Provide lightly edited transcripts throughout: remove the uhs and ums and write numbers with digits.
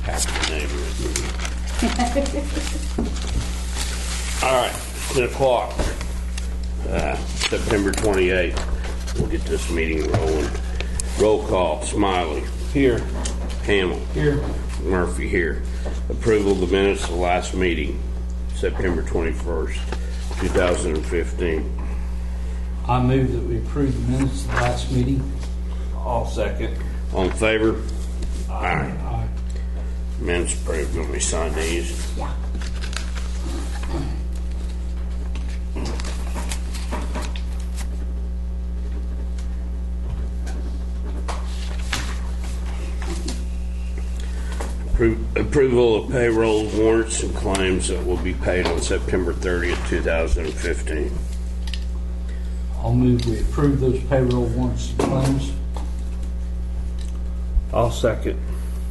Half the neighborhood. All right, 10 o'clock, September 28th. We'll get this meeting rolling. Roll call, Smiley. Here. Hamel. Here. Murphy here. Approval of the minutes of the last meeting, September 21st, 2015. I move that we approve the minutes of the last meeting. I'll second. All in favor? Aye. Aye. Minutes approved. Let me sign these. Yeah. Approval of payroll warrants and claims that will be paid on September 30th, 2015. I'll move we approve those payroll warrants and claims. I'll second.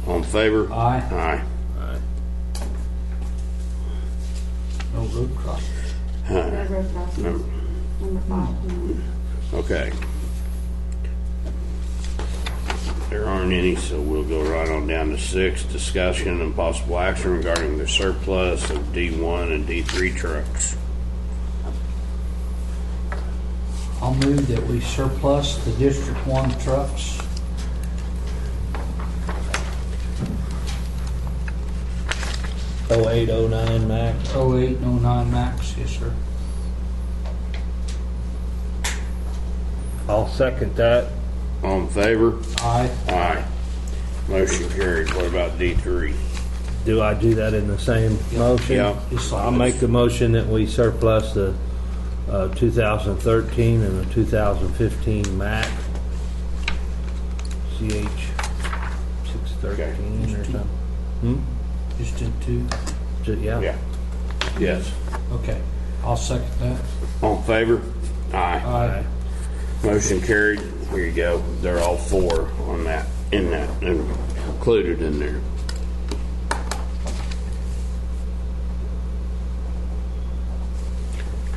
All in favor? Aye. Aye. No road crossing. Railroad crossing. Number 5. Okay. There aren't any, so we'll go right on down to 6. Discussion and possible action regarding the surplus of D1 and D3 trucks. I'll move that we surplus the District 1 trucks. Oh 0809 Max. 08 and 09 Max, yes sir. I'll second that. All in favor? Aye. Aye. Motion carried. What about D3? Do I do that in the same motion? Yeah. Just like I'll make the motion that we surplus the 2013 and the 2015 Mac CH 613 or something. Just did 2. Yeah. Yeah. Yes. Okay. I'll second that. All in favor? Aye. Aye. Motion carried. Here you go. They're all 4 on that, in that, and included in there.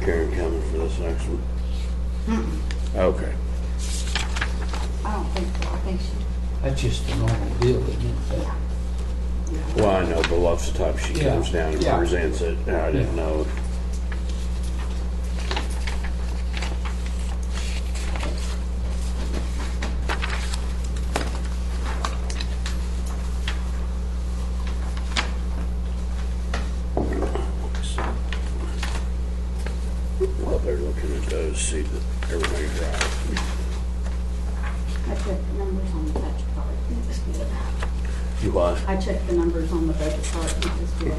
Karen coming for this next one? Okay. I don't think so. I think she. That's just a normal deal, isn't it? Yeah. Well, I know, but lots of times she Yeah. comes down and Yeah. presents it. And I didn't Yeah. know. While they're looking at those, see that everybody's right. I checked the numbers on the budget part. It was good. You what? I checked the numbers on the budget part. It was good. So.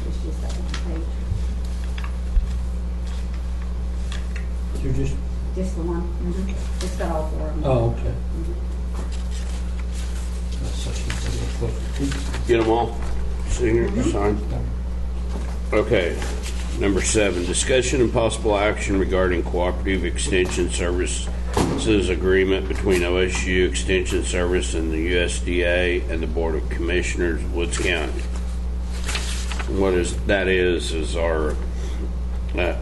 It's just that one page. You're just, Just the one. It's got all 4 of them. oh, okay. That's such a good question. Get them all? Signature, sign. Okay. Number 7, discussion and possible action regarding cooperative extension services agreement between OSU Extension Service and the USDA and the Board of Commissioners of Woods County. That is our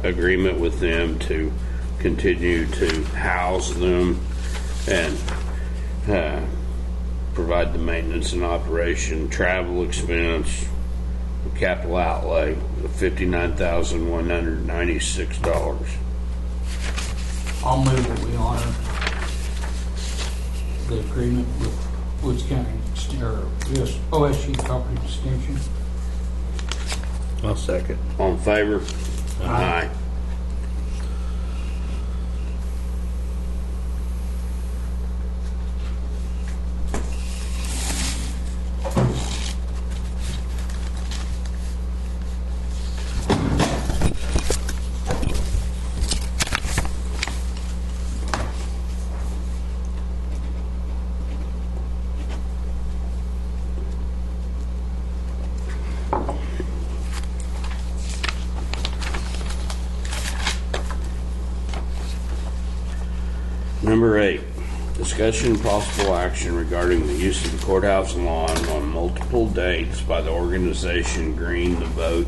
agreement with them to continue to house them and provide the maintenance and operation, travel expense, capital outlay of $59,196. I'll move that we honor the agreement with Woods County, or yes, OSU Cooperative Extension. I'll second. All in favor? Aye. Number 8, discussion and possible action regarding the use of the courthouse lawn on multiple dates by the organization Green the Vote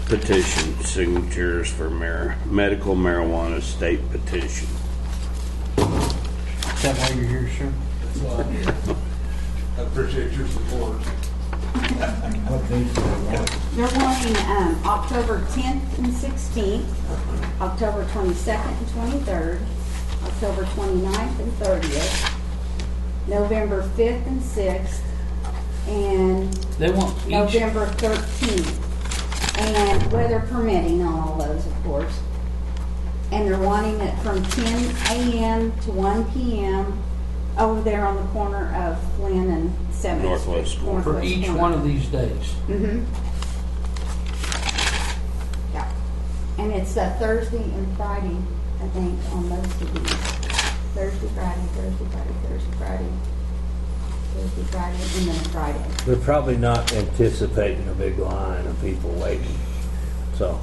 petition signatures for medical marijuana state petition. Is that why you're here, sir? That's why I appreciate your support. They're wanting October 10th and 16th, October 22nd and 23rd, October 29th and 30th, November 5th and 6th, and They want each, November 13th. And weather permitting on all those, of course. And they're wanting it from 10 a.m. to 1 p.m. over there on the corner of Lynn and 7th Northwest Street. corner. for each one of these days. Mm-hmm. Yeah. And it's Thursday and Friday, I think, on most of these. Thursday, Friday, Thursday, Friday, Thursday, Friday, Thursday, Friday, and then a Friday. They're probably not anticipating a big line of people waiting, so.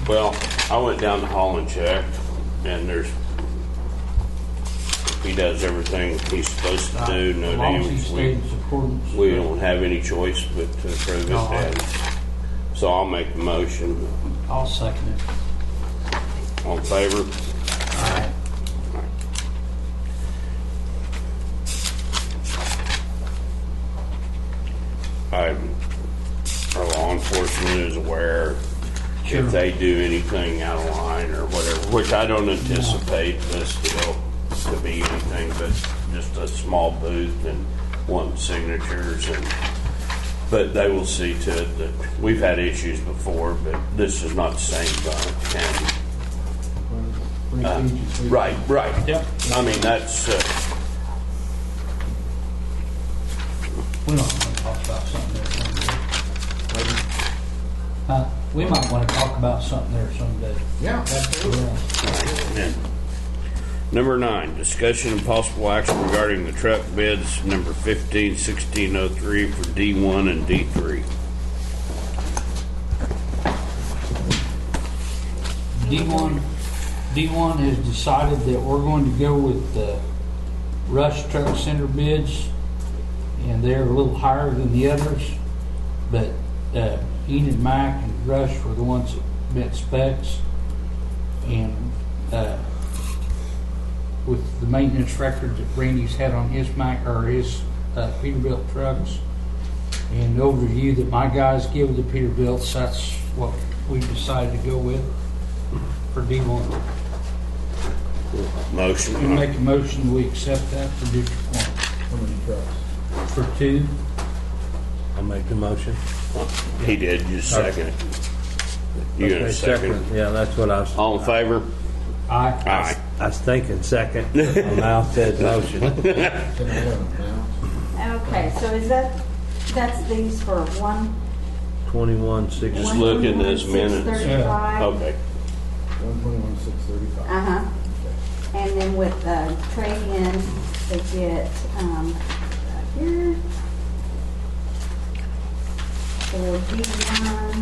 Well, I went down the hall and checked, and he does everything he's supposed to do, no As long as he damage. stays in accordance. We don't have any choice but to approve No, it, and so I'll make the motion. I'll second it. All in favor? Aye. Our law enforcement is aware Sure. if they do anything out of line or whatever, which I don't anticipate this to be anything but just a small booth and wanting signatures, but they will see to it that we've had issues before, but this is not the same county. Right. Yep. I mean, that's, We might want to talk about something there someday. We might want to talk about something there someday. Yeah, absolutely. Yeah. and number 9, discussion and possible action regarding the truck bids number 151603 for D1 and D3. D1 has decided that we're going to go with the Rush Truck Center bids, and they're a little higher than the others, but Enid Mac and Rush were the ones that met specs, and with the maintenance record that Randy's had on his Mac or his Peterbilt trucks, and the overview that my guys give the Peterbilts, that's what we decided to go with for D1. Motion. We make a motion, we accept that for District 1. How many trucks? For 2, I'll make the motion. He did, just second it. You Okay, gonna second it? Yeah, that's what I was. All in favor? aye. Aye. I was thinking second. My mouth said motion. 10, 11 now. Okay, so that's these for 21,600. Just look in this minutes. 135. Okay. 121, 635. Uh-huh. And then with the trade-in, they get, right here, for D1,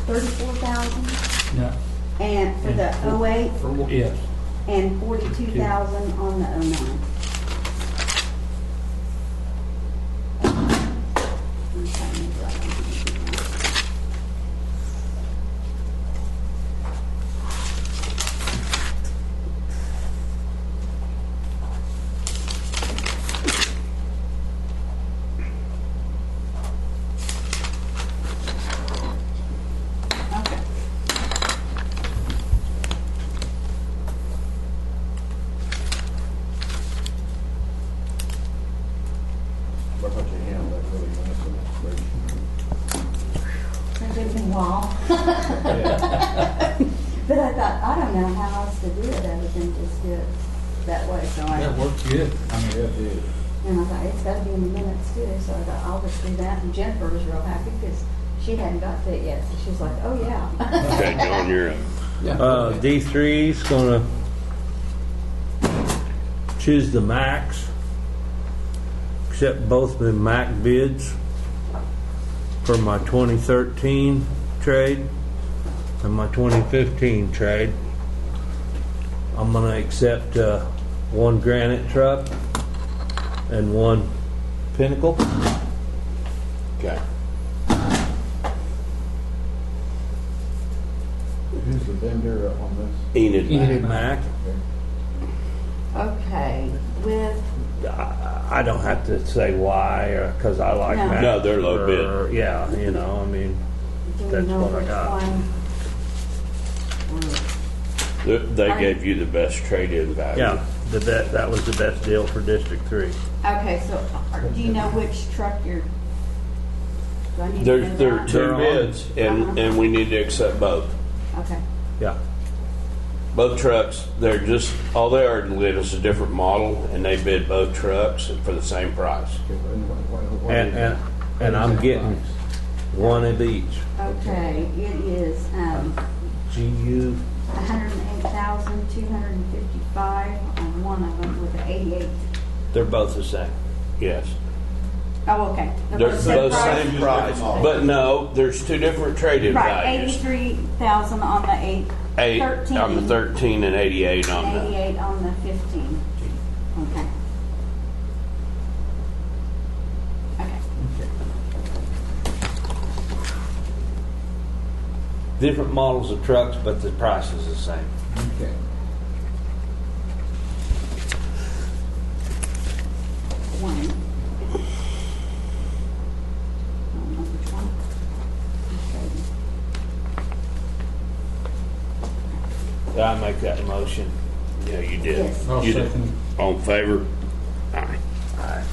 34,000, Yeah. and for the 08, Yes. and 42,000 on the 09. Okay. I thought you handled that really nice in that spreadsheet. It took me a while. But I thought, I don't know how else to do it other than just do it that way, so That I, worked good. I mean, that did. and I thought, it's gotta be in the minutes too, so I thought, I'll just do that, and Jennifer was real happy, because she hadn't got to it yet, so she was like, oh, yeah. Okay, John, you're up. D3's gonna choose the Max, accept both the Mac bids for my 2013 trade and my 2015 trade. I'm gonna accept, one Granite truck and one Pinnacle. Okay. Who's the vendor on this? Enid. Enid Mac. Okay, with, I don't have to say why, or, cause I like No. Mac. No, they're low bid. or- Yeah, you know, I mean, do we That's know what I which got. one? They gave you the best trade-in value. yeah, that was the best deal for District 3. Okay, so do you know which truck you're? Do I need to There know are that? two They're on. bids, and we need to accept both. Okay, Yeah. Both trucks, they're just, all they are, Lynn, is a different model, and they bid both trucks for the same price. Okay, but anyway, what is it? And I'm getting one of each. okay, it is, GU, 108,255 on one of them with the 88. they're both the same. Yes. Oh, okay. They're both price? same price, but no, there's two different trade-in Right, values. 83,000 on the 13. On the 13 and 88 on the, 88 on the 15. Okay. Okay. Different models of trucks, but the price is the same. Okay. One. I don't know which one. Did I make that motion? yeah, you did. Yes. I'll You did. second. All in favor? Aye. Aye.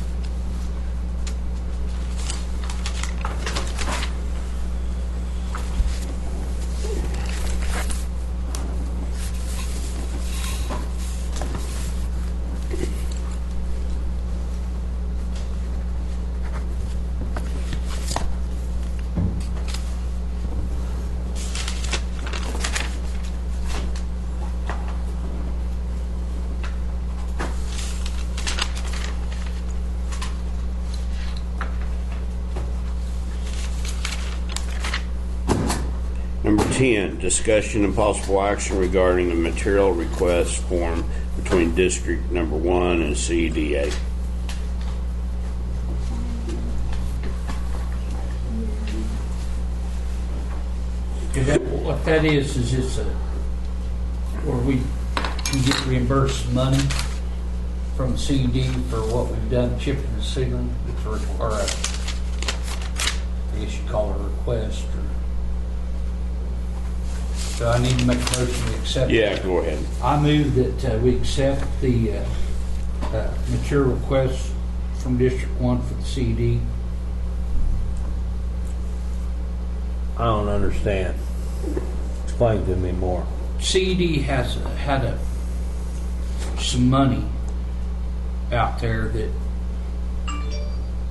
Number 10, discussion and possible action regarding a material request form between District Number 1 and CEDA. What that is it's a, where we can get reimbursed money from CD for what we've done chipping the ceiling. It's a, or a, I guess you call it a request. Or, so I need to make a motion to accept. Yeah, go ahead. I move that we accept the material request from District 1 for the CD. I don't understand. Explain to me more. CED has had some money out there that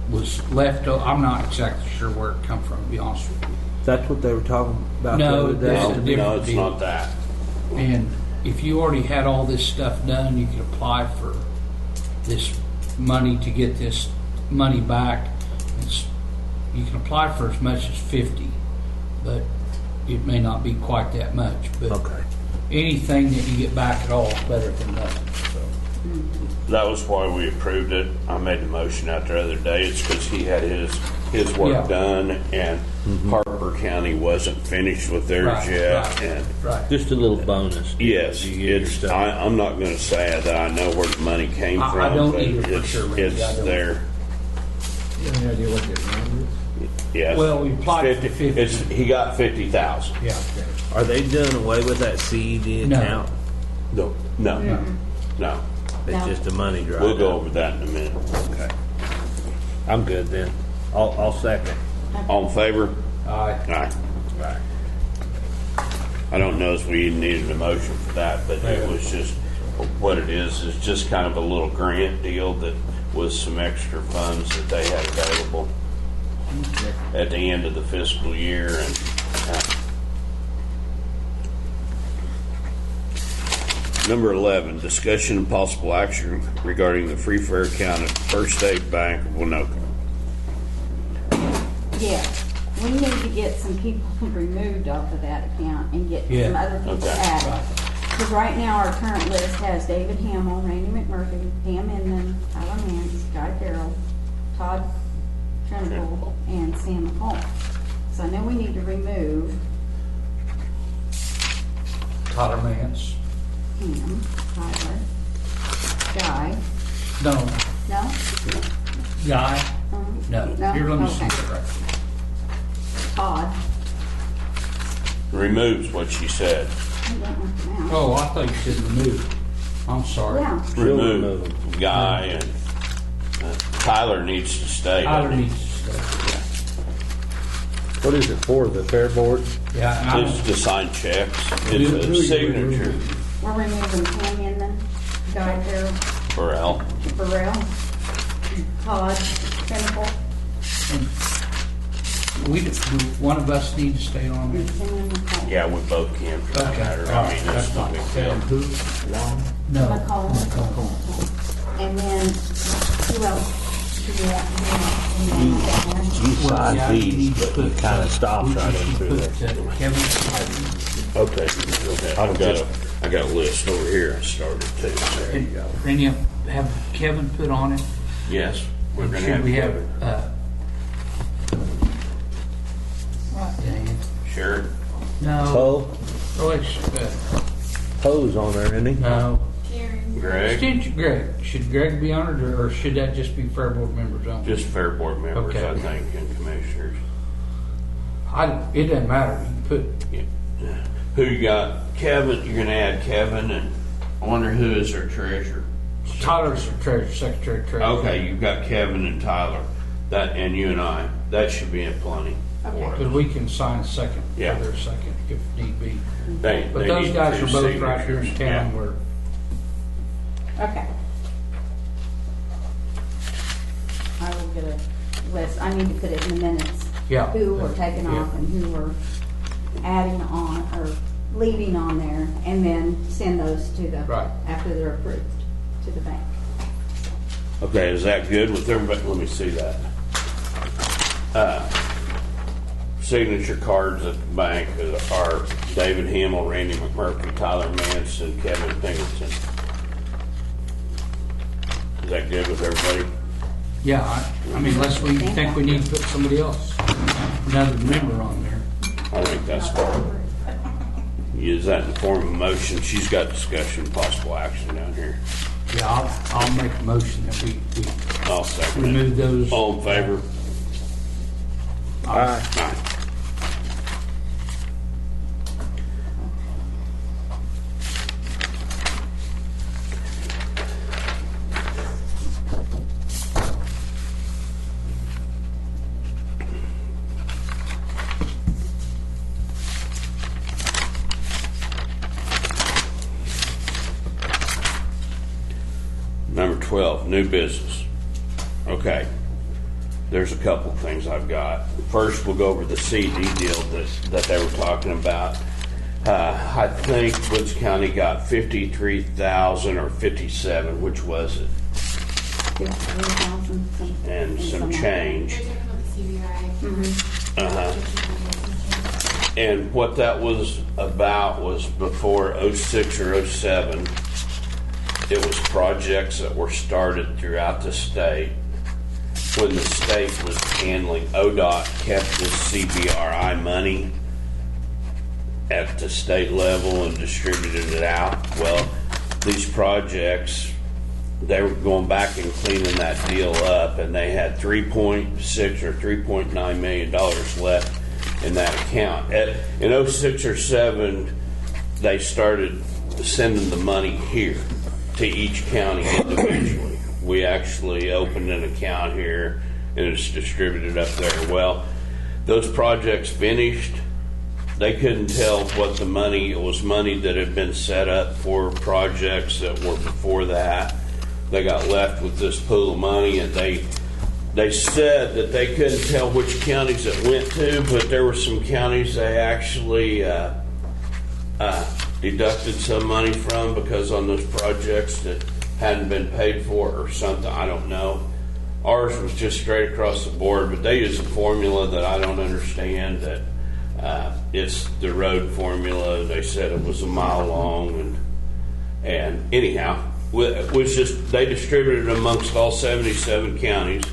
was left. I'm not exactly sure where it come from, to be honest with you. That's what they were talking about No, the other day? that's No, a different no, it's deal. not that. And if you already had all this stuff done, you could apply for this money to get this money back. You can apply for as much as 50, but it may not be quite that much. But Okay. anything that you get back at all is better than nothing. So. That was why we approved it. I made the motion out the other day. It's because he had his work Yeah. done, and Harper County wasn't finished with theirs Right, yet. right. And Right. Just a little bonus. yes, You get your it's. stuff. I'm not going to say that I know where the money came I from, don't but either, for it's, sure, Randy. I it's don't. there. You have any idea what the amount is? Yes. Well, we applied for 50. It's he got 50,000. Yeah. Okay. Are they doing away with that CED No. account? No, no. It's No. just a money drive. We'll go over that in a minute. Okay. I'm good then. I'll second. All in favor? Aye. Aye. I don't know if we needed a motion for that, but it was just, what it is just kind of a little grant deal that was some extra funds that they had available at the end of the fiscal year. And number 11, discussion and possible action regarding the free fair account at First State Bank of Winoka. Yeah, we need to get some people removed off of that account and get some Yeah. other people Okay. added. Right. Because right now, our current list has David Hamill, Randy McMurphy, Pam Inman, Tyler Mans, Guy Farrell, Todd Trimble, and Sam McCall. So I know we need to remove Tyler Mance. Pam, Tyler, Guy. No. No? Guy? No. No? Here, let me see Okay. it right. Todd. Removes what she said. I don't know now. Oh, I thought you said remove. I'm sorry. Yeah. Remove Guy and Tyler needs to stay. Tyler doesn't he? needs to stay. What is it for, the fair board? Yeah, and I It's don't, to sign checks. Who It's are a you signature. removing? We're removing Pam Inman, Guy Farrell, Burrell. Burrell, Todd Trimble, one of us need to stay on and it. Sam McCall. Yeah, we both can for that Okay, matter. all I right, mean, that's it's no fine. big deal. And who? Long? No. McCall. And then, who else? Should we have to do? You Well, sign yeah, you these, need to but put, it kinda stops we right should in through put, there. Kevin. Okay, okay. I got a list over here. I started too. There you go. And you have Kevin put on it. Yes, we're gonna Should have we have, Kevin. dang it. Sure. No. Poe, Oh, it's, Poe's on there, isn't he? no. Greg, Extension, Greg. Should Greg be on it, or should that just be fair board members only? just fair board members, Okay. I think, and commissioners. It doesn't matter. You can put, Yeah. Who you got? Kevin, you're gonna add Kevin, and I wonder who is our treasurer. Tyler's the treasurer, secretary treasurer. Okay, you've got Kevin and Tyler, that, and you and I. That should be in plenty for Because us. we can sign second, Yeah. for their second, if need be. They But those need guys two are both right here in signatures. town Yeah. where, Okay. I will get a list. I need to put it in the minutes. Yeah. Who we're taking Yeah. off and who we're adding on or leaving on there, and then send those to the, Right. after they're approved, to the bank. Okay, is that good with everybody? Let me see that. Signature cards at the bank are David Hamill, Randy McMurphy, Tyler Manson, Kevin Pingleton. Is that good with everybody? yeah, I mean, unless we think we need to put somebody else, another member on there. I think that's fine. Use that in the form of a motion. She's got discussion, possible action down here. Yeah, I'll make a motion that we I'll second it. remove those. All in favor? Aye. Aye. Number 12, new business. Okay. There's a couple things I've got. First, we'll go over the CD deal that they were talking about. I think Woods County got 53,000 or 57, which was it? 53,000 And some change. And what that was about was before 06 or 07, it was projects that were started throughout the state. When the state was handling, ODOT kept this CBRI money at the state level and distributed it out. Well, these projects, they were going back and cleaning that deal up, and they had $3.6 or $3.9 million left in that account. In 06 or 07, they started sending the money here to each county individually. We actually opened an account here, and it's distributed up there. Well, those projects finished. They couldn't tell what the money, it was money that had been set up for projects that were before that. They got left with this pool of money, and they said that they couldn't tell which counties it went to, but there were some counties they actually deducted some money from because on those projects that hadn't been paid for or something, I don't know. Ours was just straight across the board, but they use a formula that I don't understand, that It's the road formula. They said it was a mile long, and anyhow, it was just they distributed it amongst all 77 counties,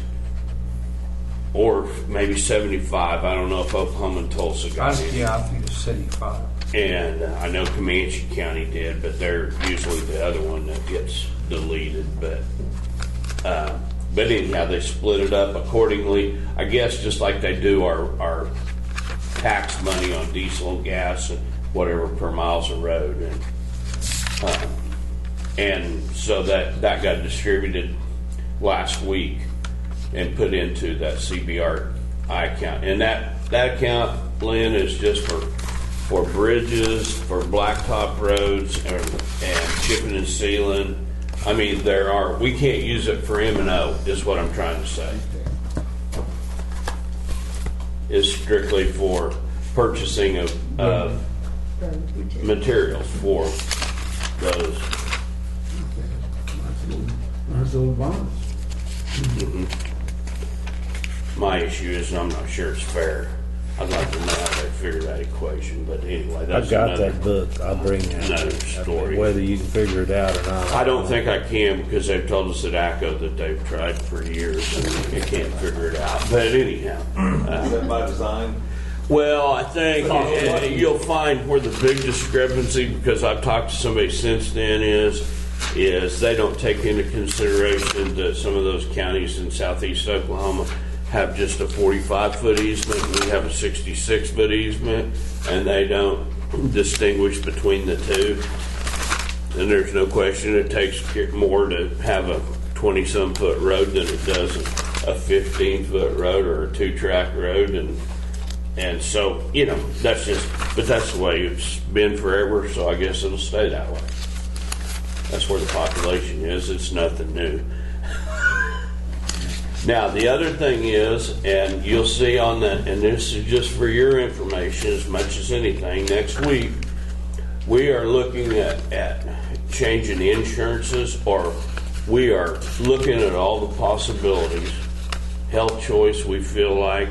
or maybe 75. I don't know if Oklahoma and Tulsa got it. Yeah, I think it's 75. And I know Comanche County did, but they're usually the other one that gets deleted. But anyhow, they split it up accordingly. I guess just like they do our tax money on diesel and gas and whatever per miles of road, and so that got distributed last week and put into that CBRI account. And that account, Lynn, is just for bridges, for blacktop roads, and chipping and sealing. I mean, we can't use it for M&O, is what I'm trying to say. It's strictly for purchasing of materials for those. That's a little bonus. My issue is I'm not sure it's fair. I'd like to know how they figure that equation, but anyway, that's I've got another, that book. I'll bring that. another story. Whether you can figure it out or not. I don't think I can, because they've told us at ACO that they've tried for years and they can't figure it out. But anyhow. Is that by design? Well, I think you'll find where the big discrepancy, because I've talked to somebody since then, is they don't take into consideration that some of those counties in southeast Oklahoma have just a 45-foot easement. We have a 66-foot easement, and they don't distinguish between the two. And there's no question it takes more to have a 20-some foot road than it does a 15-foot road or a 2-track road. And so, that's the way it's been forever, so I guess it'll stay that way. That's where the population is. It's nothing new. Now, the other thing is, and you'll see on that, and this is just for your information as much as anything, next week, we are looking at changing insurances, or we are looking at all the possibilities. Health choice, we feel like,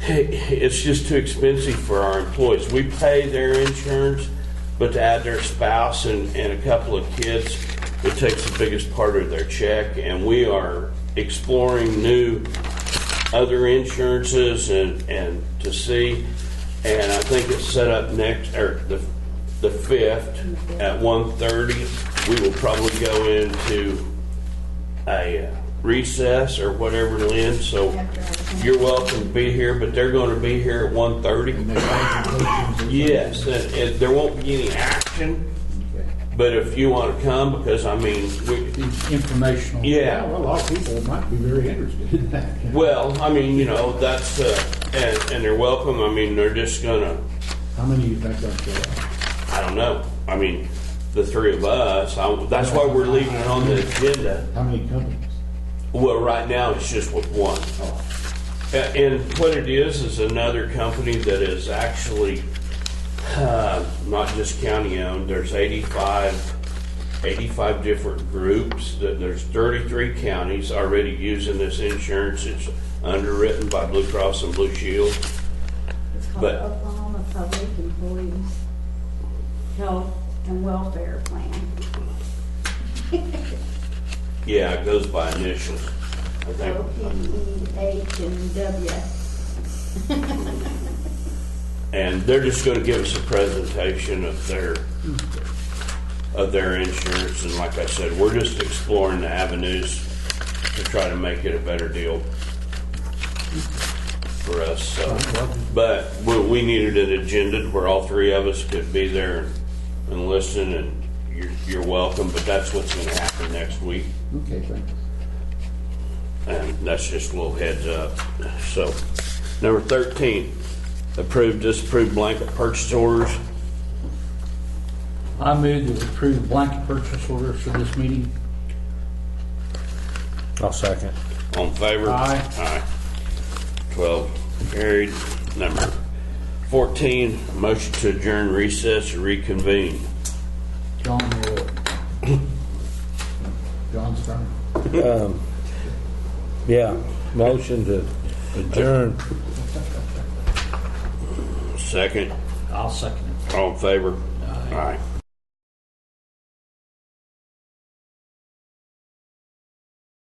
it's just too expensive for our employees. We pay their insurance, but to add their spouse and a couple of kids, it takes the biggest part of their check, and we are exploring new other insurances and to see, and I think it's set up next, or the 5th at 1:30. We will probably go into a recess or whatever, Lynn, so you're welcome to be here, but they're going to be here at 1:30. Yes, and there won't be any action. But if you want to come, because It's informational. yeah. Well, a lot of people might be very interested in that. Well, that's, and they're welcome. They're just gonna, How many do you think that's got? I don't know. The three of us, that's why we're leaving it on the agenda. How many companies? Well, right now it's just with one. And what it is another company that is actually not just county owned. There's 85 different groups. There's 33 counties already using this insurance. It's underwritten by Blue Cross and Blue Shield. It's called But- Oklahoma Public Employees Health and Welfare Plan. Yeah, it goes by initials, I think. O-P-E-H and W. And they're just going to give us a presentation of their insurance. And like I said, we're just exploring the avenues to try to make it a better deal for us. So, but we needed an agenda where all three of us could be there and listen. And you're welcome. But that's what's going to happen next week. Okay, thanks. And that's just a little heads up. So, number 13. Approved, disapproved blanket purchase orders. I move to approve blanket purchase orders for this meeting. I'll second. All in favor? Aye. Aye. 12 carried. Number 14, motion to adjourn recess or reconvene. John will. John's turn. Yeah, motion to adjourn. Second. I'll second it. All in favor? Aye. Aye.